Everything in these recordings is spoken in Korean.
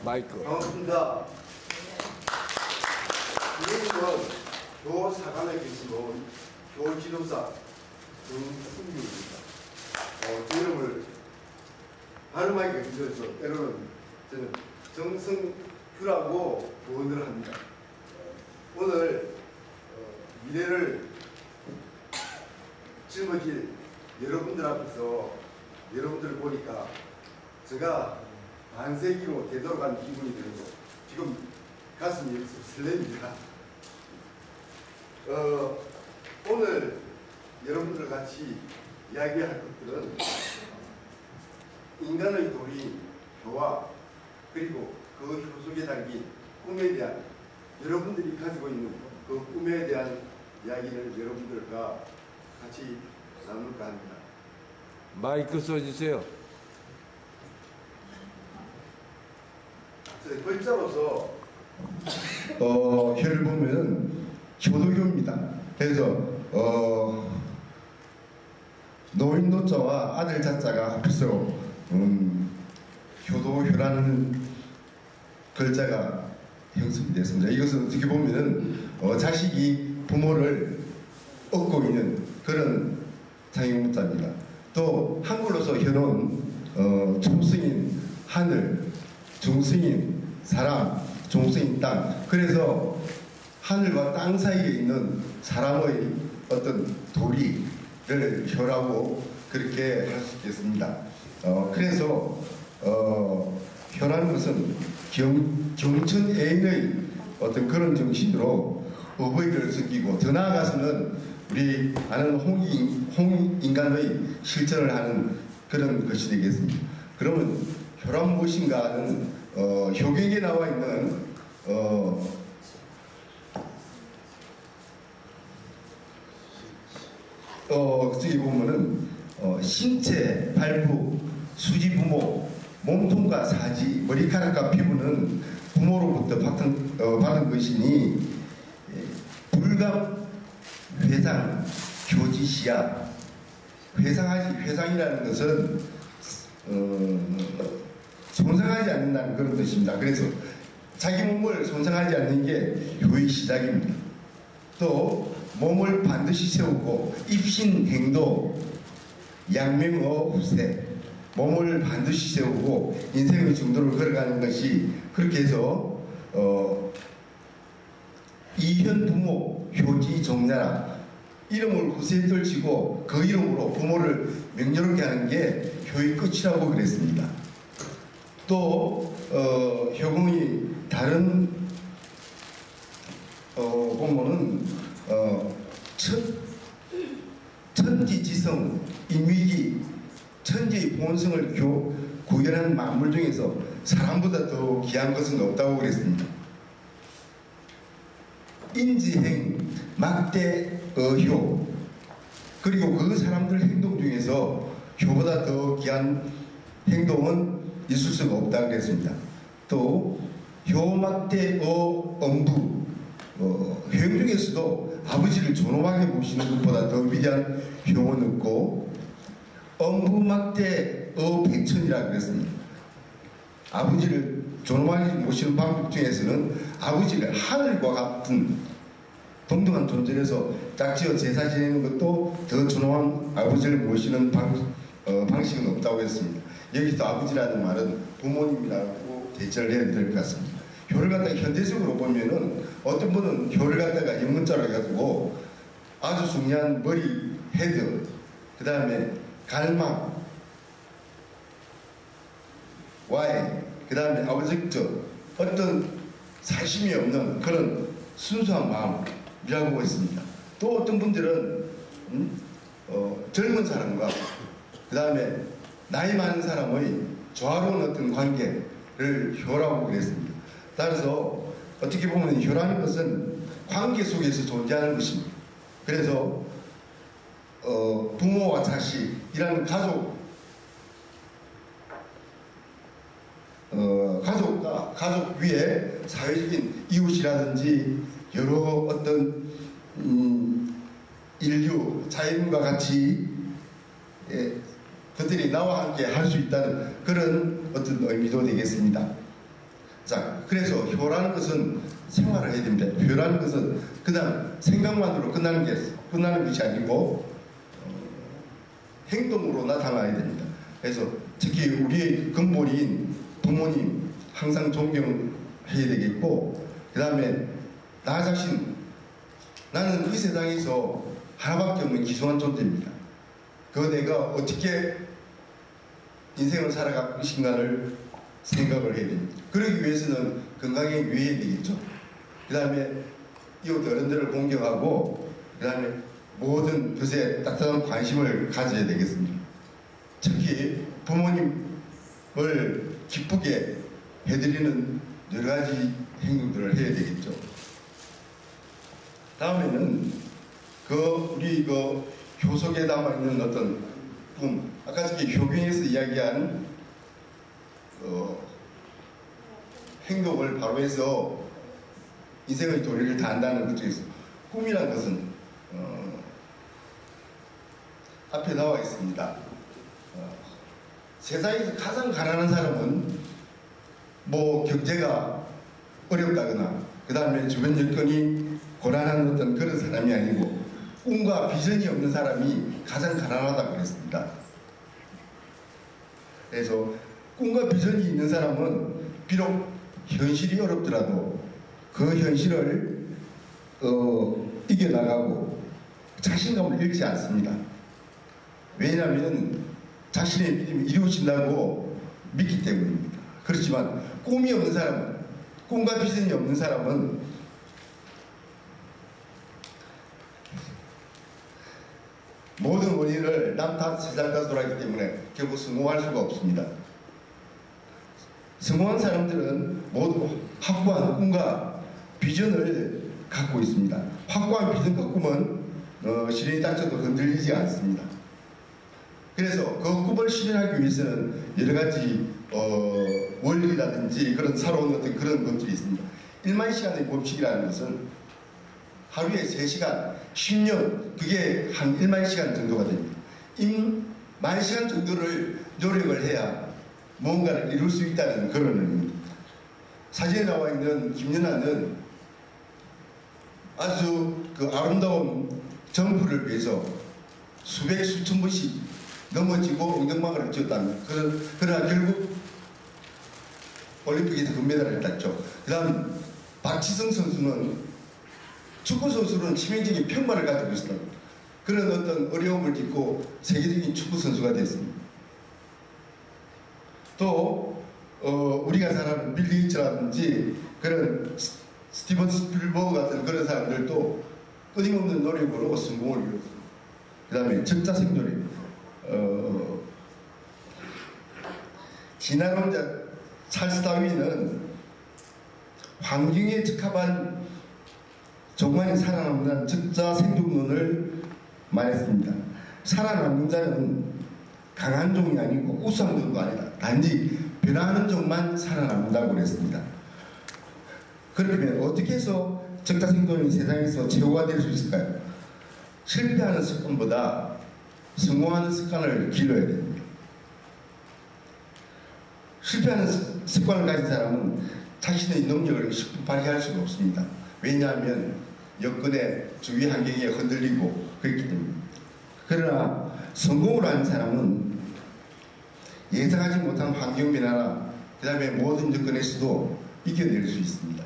마이크. 반갑습니다. 이름은 교사관에 계시고 교지도사 정승규입니다. 제 이름을 발음하기가 힘들어서 때로는 저는 정승규라고 부언을 합니다. 오늘 미래를 짊어질 여러분들 앞에서 여러분들을 보니까 제가 반세기로 되돌아간 기분이 들고 지금 가슴이 설렙니다. 오늘 여러분들 같이 이야기할 것들은 인간의 도리, 효와 그리고 그 효 속에 담긴 꿈에 대한 여러분들이 가지고 있는 그 꿈에 대한 이야기를 여러분들과 같이 나눌까 합니다. 마이크 써주세요. 글자로서 혀를 보면은 효도교입니다. 그래서 노인 노자와 아들 자자가 합해서 효도효라는 글자가 형성이 됐습니다. 이것은 어떻게 보면은 자식이 부모를 얻고 있는 그런 상형문자입니다. 또 한글로서 효는 초승인 하늘, 중승인 사람, 중승인 땅. 그래서 하늘과 땅 사이에 있는 사람의 어떤 도리를 효라고 그렇게 할 수 있겠습니다. 그래서 효라는 것은 경천애인의 어떤 그런 정신으로 어버이를 섬기고 더 나아가서는 우리 아는 홍인간의 실천을 하는 그런 것이 되겠습니다. 그러면 효란 무엇인가 하는 효경에 나와 있는 저기 보면은 신체, 발부, 수지부모, 몸통과 사지, 머리카락과 피부는 부모로부터 받은 것이니 불감, 회상, 교지시야. 회상이라는 것은 손상하지 않는다는 그런 뜻입니다. 그래서 자기 몸을 손상하지 않는 게 효의 시작입니다. 또 몸을 반드시 세우고 입신행도 양명어 후세, 몸을 반드시 세우고 인생의 중도를 걸어가는 것이 그렇게 해서 이현 부모 효지 정나라, 이름을 후세에 떨치고 그 이름으로 부모를 명예롭게 하는 게 효의 끝이라고 그랬습니다. 또 효공이 다른 보면은 천지지성, 인위기, 천지의 본성을 구현한 만물 중에서 사람보다 더 귀한 것은 없다고 그랬습니다. 인지행, 막대, 효, 그리고 그 사람들 행동 중에서 효보다 더 귀한 행동은 있을 수가 없다고 그랬습니다. 또 효, 막대, 엄부, 효용 중에서도 아버지를 존엄하게 모시는 것보다 더 위대한 효는 없고, 엄부, 막대, 백천이라고 그랬습니다. 아버지를 존엄하게 모시는 방법 중에서는 아버지를 하늘과 같은 동등한 존재에서 짝지어 제사 지내는 것도 더 존엄한 아버지를 모시는 방식은 없다고 했습니다. 여기서 아버지라는 말은 부모님이라고 대체를 해야 될 것 같습니다. 효를 갖다가 현대적으로 보면은 어떤 분은 효를 갖다가 영문자로 해가지고 아주 중요한 머리, 헤드, 그 다음에 갈망, 와이, 그 다음에 아버지적 어떤 사심이 없는 그런 순수한 마음이라고 했습니다. 또 어떤 분들은 젊은 사람과 그 다음에 나이 많은 사람의 조화로운 어떤 관계를 효라고 그랬습니다. 따라서 어떻게 보면 효라는 것은 관계 속에서 존재하는 것입니다. 그래서 부모와 자식이라는 가족 위에 사회적인 이웃이라든지 여러 어떤 인류, 자연과 같이 그들이 나와 함께 할 수 있다는 그런 어떤 의미도 되겠습니다. 자, 그래서 효라는 것은 생활을 해야 됩니다. 효라는 것은 그냥 생각만으로 끝나는 것이 아니고 행동으로 나타나야 됩니다. 그래서 특히 우리의 근본인 부모님 항상 존경해야 되겠고, 그 다음에 나 자신, 나는 이 세상에서 하나밖에 없는 기소한 존재입니다. 내가 어떻게 인생을 살아갈 것인가를 생각을 해야 됩니다. 그러기 위해서는 건강에 유의해야 되겠죠. 그 다음에 이웃 어른들을 공경하고, 그 다음에 모든 것에 따뜻한 관심을 가져야 되겠습니다. 특히 부모님을 기쁘게 해드리는 여러 가지 행동들을 해야 되겠죠. 다음에는 우리 교속에 담아있는 어떤 꿈, 아까 전에 효경에서 이야기한 행동을 바로 해서 인생의 도리를 다한다는 것 중에서 꿈이라는 것은 앞에 나와 있습니다. 세상에서 가장 가난한 사람은 경제가 어렵다거나 그 다음에 주변 여건이 고난한 어떤 그런 사람이 아니고 꿈과 비전이 없는 사람이 가장 가난하다고 그랬습니다. 그래서 꿈과 비전이 있는 사람은 비록 현실이 어렵더라도 그 현실을 이겨나가고 자신감을 잃지 않습니다. 왜냐하면 자신의 믿음이 이루어진다고 믿기 때문입니다. 그렇지만 꿈이 없는 사람은, 꿈과 비전이 없는 사람은 모든 원인을 남 탓, 세상 탓으로 하기 때문에 결국 성공할 수가 없습니다. 성공한 사람들은 모두 확고한 꿈과 비전을 갖고 있습니다. 확고한 비전과 꿈은 실현이 닥쳐도 흔들리지 않습니다. 그래서 그 꿈을 실현하기 위해서는 여러 가지 원리라든지 그런 살아온 어떤 그런 것들이 있습니다. 1만 시간의 법칙이라는 것은 하루에 3시간, 10년, 그게 한 1만 시간 정도가 됩니다. 1만 시간 정도를 노력을 해야 무언가를 이룰 수 있다는 그런 의미입니다. 사진에 나와 있는 김연아는 아주 아름다운 점프를 위해서 수백 수천 번씩 넘어지고 엉덩방아를 찧었답니다. 그러나 결국 올림픽에서 금메달을 땄죠. 그 다음 박지성 선수는 축구 선수는 치명적인 평발을 가지고 있었답니다. 그런 어떤 어려움을 딛고 세계적인 축구 선수가 됐습니다. 또 우리가 잘 아는 빌 게이츠라든지 그런 스티븐 스필버그 같은 그런 사람들도 끊임없는 노력으로 성공을 이뤘습니다. 그 다음에 적자생존입니다. 진화론자 찰스 다윈은 환경에 적합한 종만이 살아남는 적자생존론을 말했습니다. 살아남는 자는 강한 종이 아니고 우수한 종도 아니다. 단지 변화하는 종만 살아남는다고 그랬습니다. 그러면 어떻게 해서 적자생존이 세상에서 최고가 될 수 있을까요? 실패하는 습관보다 성공하는 습관을 길러야 됩니다. 실패하는 습관을 가진 사람은 자신의 능력을 쉽게 발휘할 수가 없습니다. 왜냐하면 여건에 주위 환경에 흔들리고 그렇기 때문입니다. 그러나 성공을 하는 사람은 예상하지 못한 환경 변화나 그 다음에 모든 여건에서도 이겨낼 수 있습니다.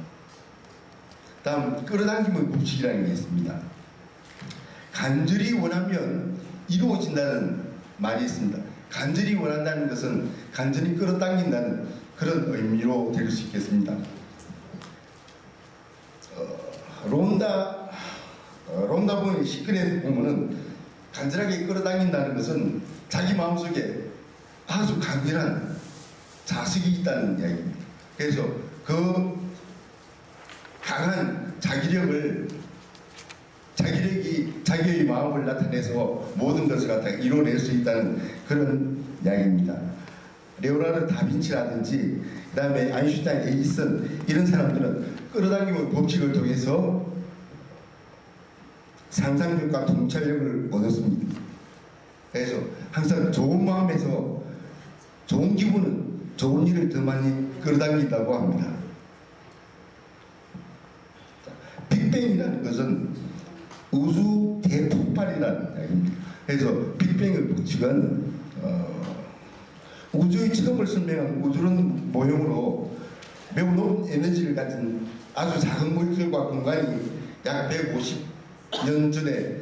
다음 끌어당김의 법칙이라는 게 있습니다. 간절히 원하면 이루어진다는 말이 있습니다. 간절히 원한다는 것은 간절히 끌어당긴다는 그런 의미로 될 수 있겠습니다. 론다 본의 시크릿 보면은 간절하게 끌어당긴다는 것은 자기 마음속에 아주 강렬한 자식이 있다는 이야기입니다. 그래서 그 강한 자기력이 자기의 마음을 나타내서 모든 것을 갖다 이뤄낼 수 있다는 그런 이야기입니다. 레오나르도 다빈치라든지 그 다음에 아인슈타인, 에디슨 이런 사람들은 끌어당김의 법칙을 통해서 상상력과 통찰력을 얻었습니다. 그래서 항상 좋은 마음에서 좋은 기분은 좋은 일을 더 많이 끌어당긴다고 합니다. 빅뱅이라는 것은 우주 대폭발이라는 이야기입니다. 그래서 빅뱅의 법칙은 우주의 처음을 설명한 우주는 모형으로 매우 높은 에너지를 가진 아주 작은 물질과 공간이 약 150년 전에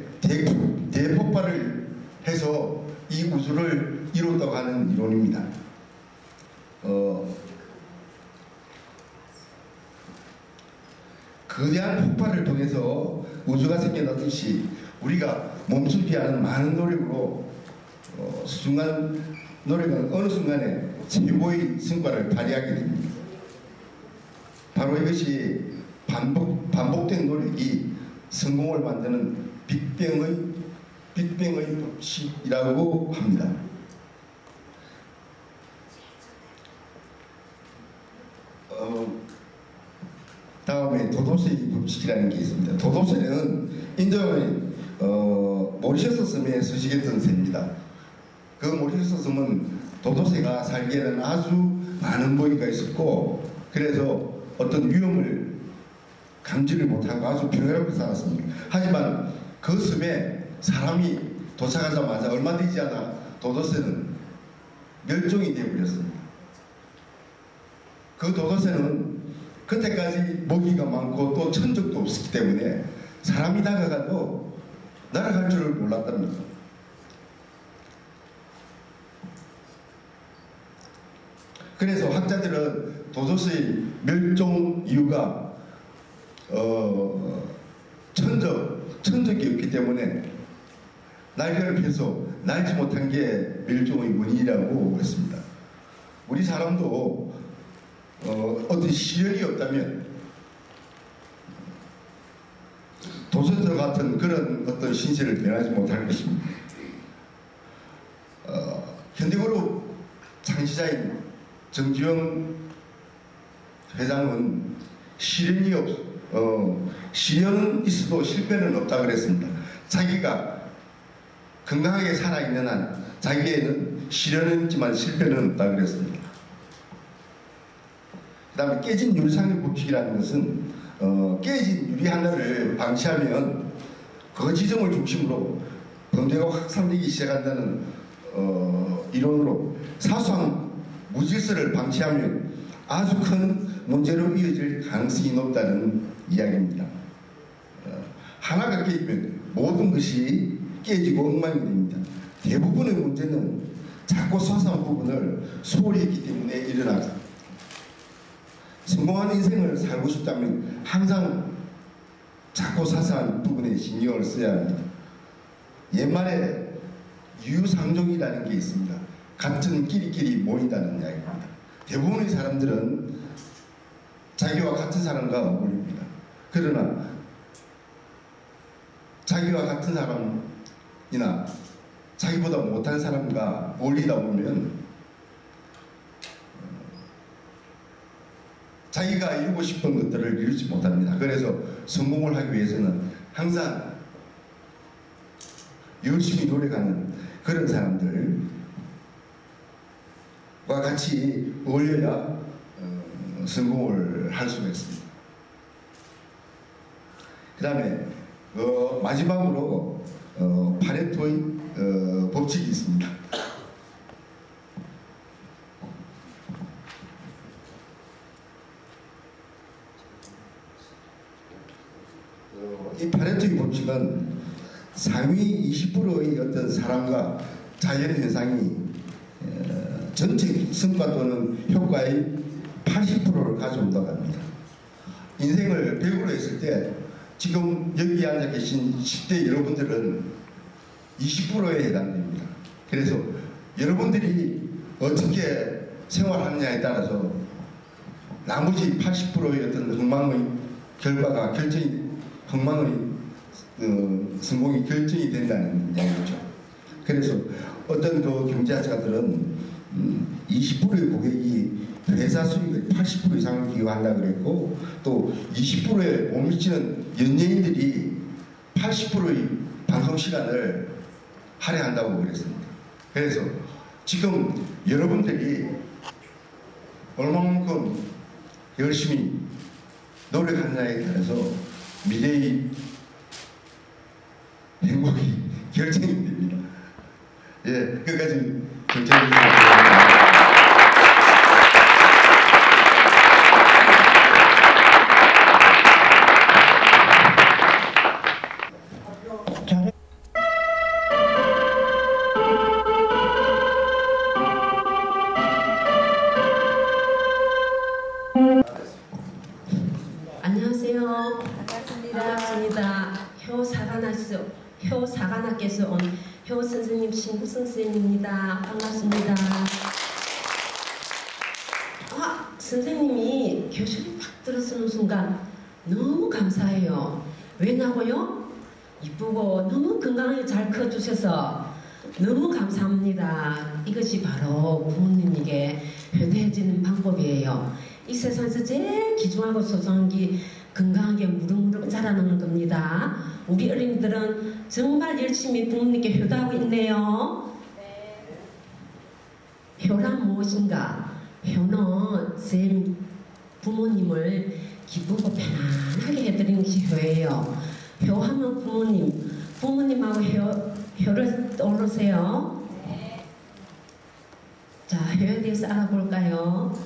대폭발을 해서 이 우주를 이뤘다고 하는 이론입니다. 거대한 폭발을 통해서 우주가 생겨났듯이 우리가 멈추지 않은 많은 노력으로 노력은 어느 순간에 최고의 성과를 발휘하게 됩니다. 바로 이것이 반복된 노력이 성공을 만드는 빅뱅의 법칙이라고 합니다. 다음에 도도새의 법칙이라는 게 있습니다. 도도새는 인도의 모리셔스 섬에 서식했던 새입니다. 그 모리셔스 섬은 도도새가 살기에는 아주 많은 먹이가 있었고, 그래서 어떤 위험을 감지를 못하고 아주 평화롭게 살았습니다. 하지만 그 섬에 사람이 도착하자마자 얼마 되지 않아 도도새는 멸종이 되어버렸습니다. 그 도도새는 그때까지 먹이가 많고 또 천적도 없었기 때문에 사람이 다가가도 날아갈 줄을 몰랐답니다. 그래서 학자들은 도도새의 멸종 이유가 천적이었기 때문에 날개를 펴서 날지 못한 게 멸종의 원인이라고 했습니다. 우리 사람도 어떤 시련이 없다면 도서터 같은 그런 어떤 신세를 변하지 못할 것입니다. 현대그룹 창시자인 정주영 회장은 시련은 있어도 실패는 없다 그랬습니다. 자기가 건강하게 살아있는 한 자기에는 시련은 있지만 실패는 없다 그랬습니다. 그 다음에 깨진 유리상의 법칙이라는 것은 깨진 유리 하나를 방치하면 그 지점을 중심으로 범죄가 확산되기 시작한다는 이론으로 사소한 무질서를 방치하면 아주 큰 문제로 이어질 가능성이 높다는 이야기입니다. 하나가 깨지면 모든 것이 깨지고 엉망이 됩니다. 대부분의 문제는 작고 사소한 부분을 소홀히 했기 때문에 일어나죠. 성공한 인생을 살고 싶다면 항상 작고 사소한 부분에 신경을 써야 합니다. 옛말에 유상종이라는 게 있습니다. 같은 끼리끼리 모인다는 이야기입니다. 대부분의 사람들은 자기와 같은 사람과 어울립니다. 그러나 자기와 같은 사람이나 자기보다 못한 사람과 어울리다 보면 자기가 이루고 싶은 것들을 이루지 못합니다. 그래서 성공을 하기 위해서는 항상 열심히 노력하는 그런 사람들과 같이 어울려야 성공을 할 수가 있습니다. 그 다음에 마지막으로 파레토의 법칙이 있습니다. 이 파레토의 법칙은 상위 20%의 어떤 사람과 자연현상이 전체 성과 또는 효과의 80%를 가져온다고 합니다. 인생을 100으로 했을 때 지금 여기 앉아 계신 10대 여러분들은 20%에 해당됩니다. 그래서 여러분들이 어떻게 생활하느냐에 따라서 나머지 80%의 어떤 흥망의 결과가 성공이 결정이 된다는 이야기죠. 그래서 어떤 그 경제학자들은 20%의 고객이 회사 수익의 80% 이상을 기여한다고 그랬고, 또 20%에 못 미치는 연예인들이 80%의 방송 시간을 할애한다고 그랬습니다. 그래서 지금 여러분들이 얼마만큼 열심히 노력하느냐에 따라서 미래의 행복이 결정이 됩니다. 예, 끝까지 경청해 주시기 바랍니다. 안녕하세요. 반갑습니다. 효사관학교에서 온 효 선생님, 신구 선생님입니다. 반갑습니다. 선생님이 교실에 딱 들어서는 순간 너무 감사해요. 왜냐고요? 이쁘고 너무 건강하게 잘 커주셔서 너무 감사합니다. 이것이 바로 부모님에게 효도해지는 방법이에요. 이 세상에서 제일 귀중하고 소중한 게 건강하게 무럭무럭 자라나는 겁니다. 우리 어린이들은 정말 열심히 부모님께 효도하고 있네요. 효란 무엇인가? 효는 쌤 부모님을 기쁘고 편안하게 해드리는 것이 효예요. 효하면 부모님하고 효를 떠오르세요. 자, 효에 대해서 알아볼까요?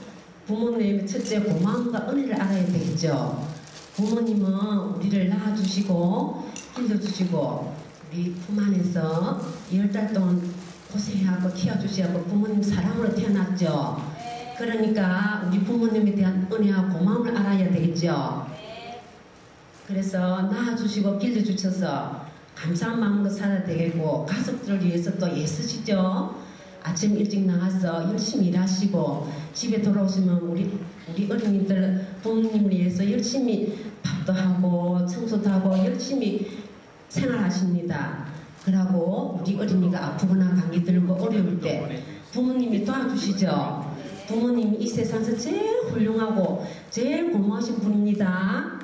부모님의 첫째 고마움과 은혜를 알아야 되겠죠. 부모님은 우리를 낳아주시고 길러주시고 우리 품 안에서 10달 동안 고생하고 키워주시고 부모님 사랑으로 태어났죠. 그러니까 우리 부모님에 대한 은혜와 고마움을 알아야 되겠죠. 그래서 낳아주시고 길러주셔서 감사한 마음으로 살아야 되겠고, 가족들을 위해서 또 애쓰시죠. 아침 일찍 나가서 열심히 일하시고 집에 돌아오시면 우리 어린이들 부모님을 위해서 열심히 밥도 하고 청소도 하고 열심히 생활하십니다. 그러고 우리 어린이가 아프거나 감기 들고 어려울 때 부모님이 도와주시죠. 부모님이 이 세상에서 제일 훌륭하고 제일 고마우신 분입니다.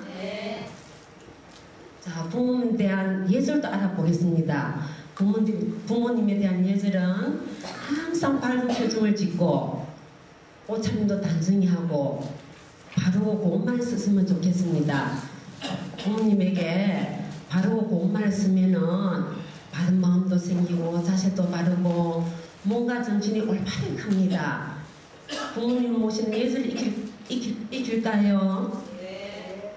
자, 부모님에 대한 예절도 알아보겠습니다. 부모님에 대한 예절은 항상 밝은 표정을 짓고 옷차림도 단정히 하고 바르고 고운 말을 쓰시면 좋겠습니다. 부모님에게 바르고 고운 말을 쓰면은 바른 마음도 생기고 자세도 바르고 몸과 정신이 올바르게 큽니다. 부모님 모시는 예절을 익힐까요?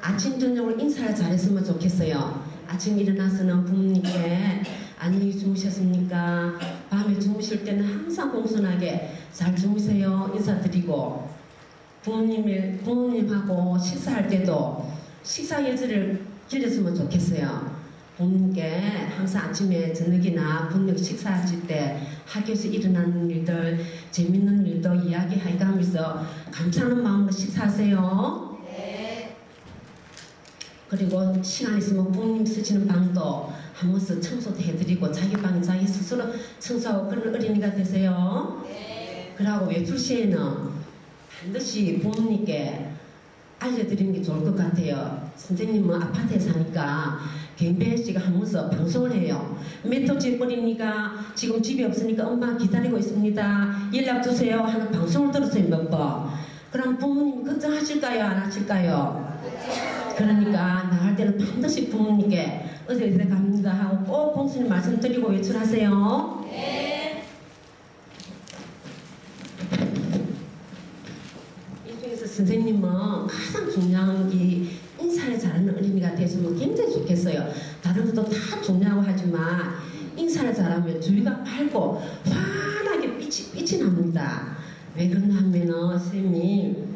아침 저녁으로 인사를 잘했으면 좋겠어요. 아침 일어나서는 부모님께 안녕히 주무셨습니까? 밤에 주무실 때는 항상 공손하게 잘 주무세요 인사드리고, 부모님하고 식사할 때도 식사 예절을 기르셨으면 좋겠어요. 부모님께 항상 아침에 저녁이나 부모님 식사하실 때 학교에서 일어나는 일들, 재밌는 일도 이야기하면서 감사하는 마음으로 식사하세요. 그리고 시간 있으면 부모님 쓰시는 방도 한 번씩 청소도 해드리고 자기 방에 자기 스스로 청소하고 그런 어린이가 되세요. 그러고 외출 시에는 반드시 부모님께 알려드리는 게 좋을 것 같아요. 선생님은 아파트에 사니까 개인배씨가 한 번씩 방송을 해요. 몇 호째 버리니까 지금 집에 없으니까 엄마 기다리고 있습니다. 연락 주세요 하는 방송을 들었어요. 몇 번. 그럼 부모님 걱정하실까요? 안 하실까요? 그러니까 나갈 때는 반드시 부모님께 어디 갑니다 하고 꼭 공수님 말씀드리고 외출하세요. 이 중에서 선생님은 가장 중요한 게 인사를 잘하는 어린이가 됐으면 굉장히 좋겠어요. 다른 것도 다 중요하고 하지만 인사를 잘하면 주위가 밝고 환하게 빛이 납니다. 왜 그러냐 하면은 선생님이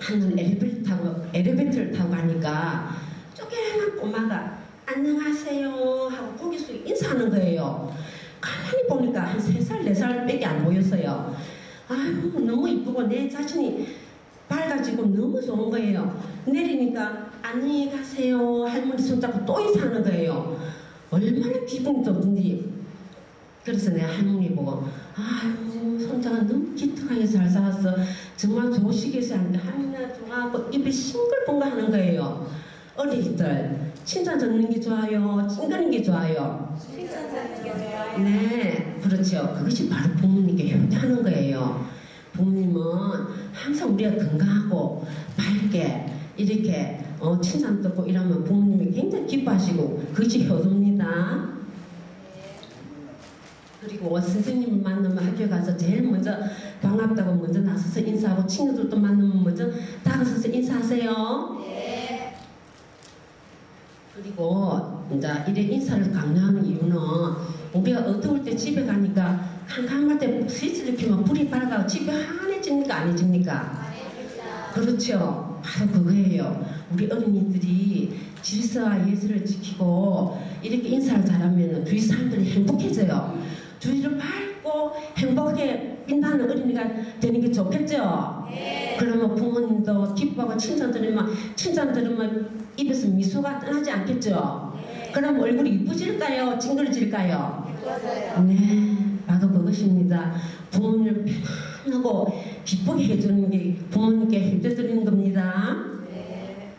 한번 엘리베이터를 타고 가니까 쪼개난 꼬마가 안녕하세요 하고 고개 숙이고 인사하는 거예요. 가만히 보니까 한 3살, 4살 밖에 안 보였어요. 아유, 너무 이쁘고 내 자신이 밝아지고 너무 좋은 거예요. 내리니까 안녕히 가세요 할머니 손잡고 또 인사하는 거예요. 얼마나 기분이 좋던지. 그래서 내가 할머니 보고 아유, 손자가 너무 기특하게 잘 살았어. 정말 좋으시겠어요 하는데 할머니가 좋아하고 입에 싱글벙글 하는 거예요. 어린이들 칭찬 듣는 게 좋아요? 찡그리는 게 좋아요? 칭찬 듣는 게 좋아요. 네, 그렇죠. 그것이 바로 부모님께 효도하는 거예요. 부모님은 항상 우리가 건강하고 밝게 이렇게 칭찬 듣고 이러면 부모님이 굉장히 기뻐하시고 그것이 효도입니다. 그리고 선생님을 만나면 학교에 가서 제일 먼저 반갑다고 먼저 나서서 인사하고 친구들도 만나면 먼저 다가서서 인사하세요. 네. 그리고 이제 이래 인사를 강요하는 이유는 우리가 어두울 때 집에 가니까 캄캄할 때 스위치를 켜면 불이 밝아서 집이 환해집니까 안 해집니까? 그렇죠. 바로 그거예요. 우리 어린이들이 질서와 예절을 지키고 이렇게 인사를 잘하면 주위 사람들이 행복해져요. 주위를 밝고 행복하게 빛나는 어린이가 되는 게 좋겠죠? 네. 그러면 부모님도 기뻐하고 칭찬 들으면 입에서 미소가 떠나지 않겠죠? 네. 그럼 얼굴이 이쁘질까요? 찡그러질까요? 예뻐서요. 네, 바로 그것입니다. 부모님을 편안하고 기쁘게 해주는 게 부모님께 해드리는 겁니다. 네.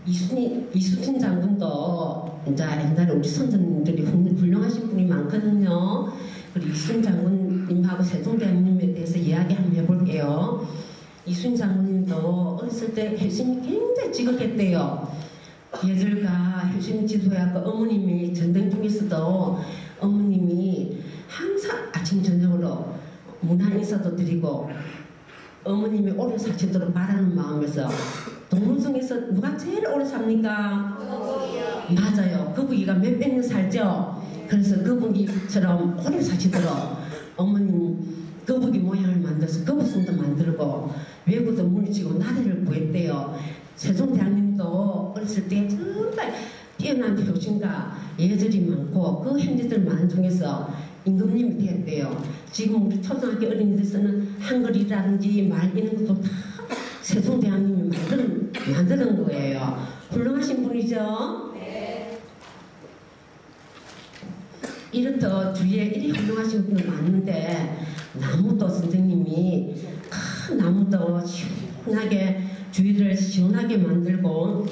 이수진 장군도 이제 옛날에 우리 선생님들이 훌륭하신 분이 많거든요. 그리고 이수진 장군님하고 세종대왕님에 대해서 이야기 한번 해볼게요. 이수진 장군님도 어렸을 때 혜심이 굉장히 지극했대요. 예절과 혜심 지도하고 어머님이 전쟁 중에서도 어머님이 항상 아침 저녁으로 문화 인사도 드리고 어머님이 오래 사시도록 바라는 마음에서 동물 중에서 누가 제일 오래 삽니까? 거북이요. 맞아요. 거북이가 몇백 년 살죠. 그래서 거북이처럼 오래 사시도록 어머님 거북이 모양을 만들어서 거북선도 만들고 외구도 물리치고 나라를 구했대요. 세종대왕님도 어렸을 때 정말 뛰어난 효심과 예절이 많고 그 형제들 많은 중에서 임금님이 되었대요. 지금 우리 초등학교 어린이들에서는 한글이라든지 말 이런 것도 다 세종대왕님이 만드는 거예요. 훌륭하신 분이죠? 네. 이렇다 주위에 이리 훌륭하신 분들 많은데 나무도 선생님이 큰 나무도 시원하게 주위를 시원하게 만들고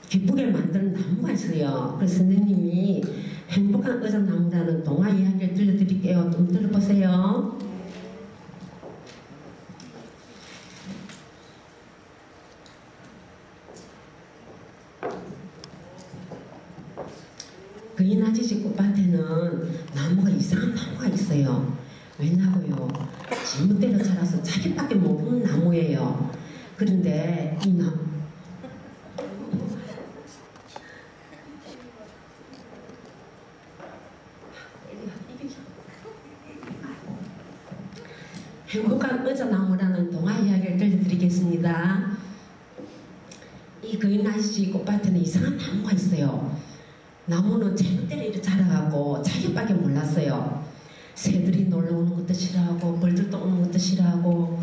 기쁘게 만드는 나무가 있어요. 그래서 선생님이 행복한 의자나무라는 동화 이야기를 들려드릴게요. 좀 들어보세요. 그 이나지지 꽃밭에는 나무가 이상한 나무가 있어요. 왜냐고요? 지멋대로 자라서 자기밖에 못 보는 나무예요. 그런데 이 나무 행복한 의자나무라는 동화 이야기를 들려드리겠습니다. 이 그이나시 꽃밭에는 이상한 나무가 있어요. 나무는 제멋대로 이렇게 자라가고 자기밖에 몰랐어요. 새들이 놀러오는 것도 싫어하고 벌들도 오는 것도 싫어하고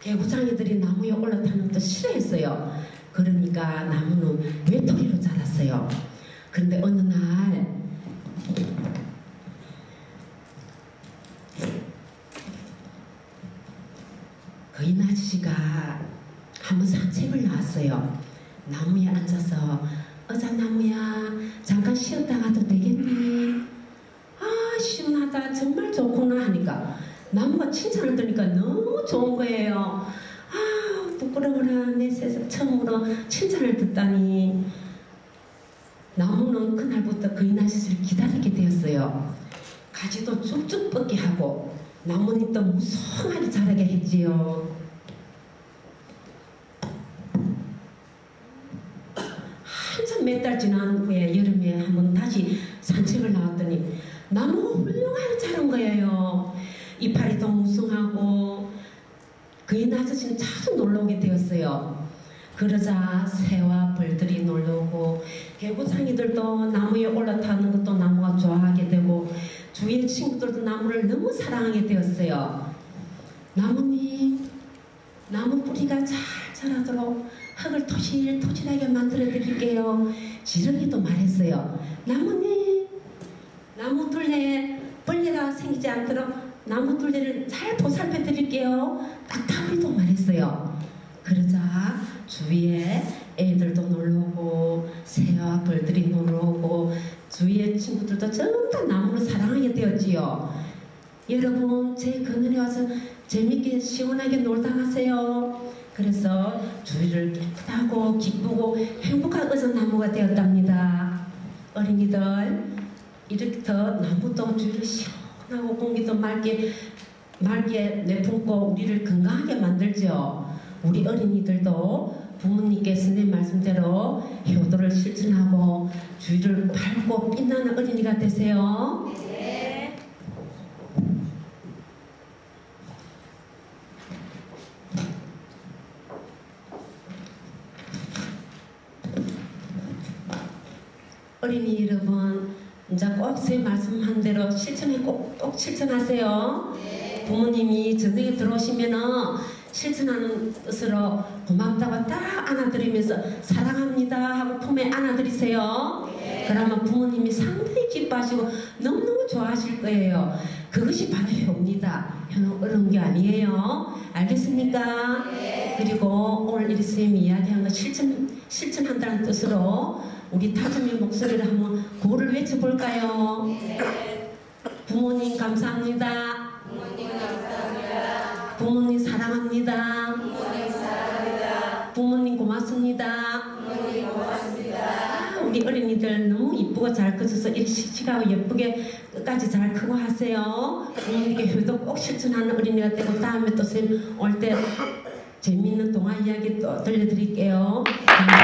개구장이들이 나무에 올라타는 것도 싫어했어요. 그러니까 나무는 외톨이로 자랐어요. 그런데 어느 날 거인 아저씨가 한번 산책을 나왔어요. 나무에 앉아서 어자나무야 잠깐 쉬었다 가도 되겠니? 아 시원하다 정말 좋구나 하니까 나무가 칭찬을 들으니까 너무 좋은 거예요. 아 부끄러워라 내 세상 처음으로 칭찬을 듣다니. 나무는 그날부터 거인 아저씨를 기다리게 되었어요. 가지도 쭉쭉 뻗게 하고 나뭇잎도 무성하게 자라게 했지요. 한참 몇 달 지난 후에 여름에 한번 다시 산책을 나왔더니 나무가 훌륭하게 자란 거예요. 이파리도 무성하고 거인 아저씨는 자주 놀러오게 되었어요. 그러자 새와 벌들이 놀러오고 개구장이들도 나무에 올라타는 것도 나무가 좋아하게 되고 주위의 친구들도 나무를 너무 사랑하게 되었어요. 나무님, 나무 뿌리가 잘 자라도록 흙을 토실토실하게 만들어 드릴게요. 지렁이도 말했어요. 나무님, 나무 둘레에 벌레가 생기지 않도록 나무 둘레를 잘 보살펴 드릴게요. 딱따구리도 말했어요. 그러자 주위에 애들도 놀러오고 새와 벌들이 놀러오고 주위의 친구들도 전부 다 나무를 사랑하게 되었지요. 여러분 제 그늘에 와서 재밌게 시원하게 놀다 가세요. 그래서 주위를 깨끗하고 기쁘고 행복한 의성나무가 되었답니다. 어린이들 이렇게 더 나무도 주위를 시원하고 공기도 맑게 내뿜고 우리를 건강하게 만들죠. 우리 어린이들도 부모님께 선생님 말씀대로 효도를 실천하고 주위를 밝고 빛나는 어린이가 되세요. 네. 어린이 여러분, 이제 꼭 선생님 말씀한 대로 실천해 꼭 실천하세요. 부모님이 전등에 들어오시면은 실천하는 뜻으로 고맙다고 딱 안아드리면서 사랑합니다 하고 품에 안아드리세요. 그러면 부모님이 상당히 기뻐하시고 너무너무 좋아하실 거예요. 그것이 바로 효입니다. 효는 어려운 게 아니에요. 알겠습니까? 그리고 오늘 이 선생님이 이야기한 거 실천한다는 뜻으로 우리 타주민 목소리를 한번 구호를 외쳐볼까요? 부모님 감사합니다. 부모님 사랑합니다. 부모님 고맙습니다. 우리 어린이들 너무 이쁘고 잘 커져서 이렇게 씩씩하고 예쁘게 끝까지 잘 크고 하세요. 부모님께 효도 꼭 실천하는 어린이가 되고 다음에 또 선생님 올 때 재미있는 동화 이야기 또 들려드릴게요. 감사합니다.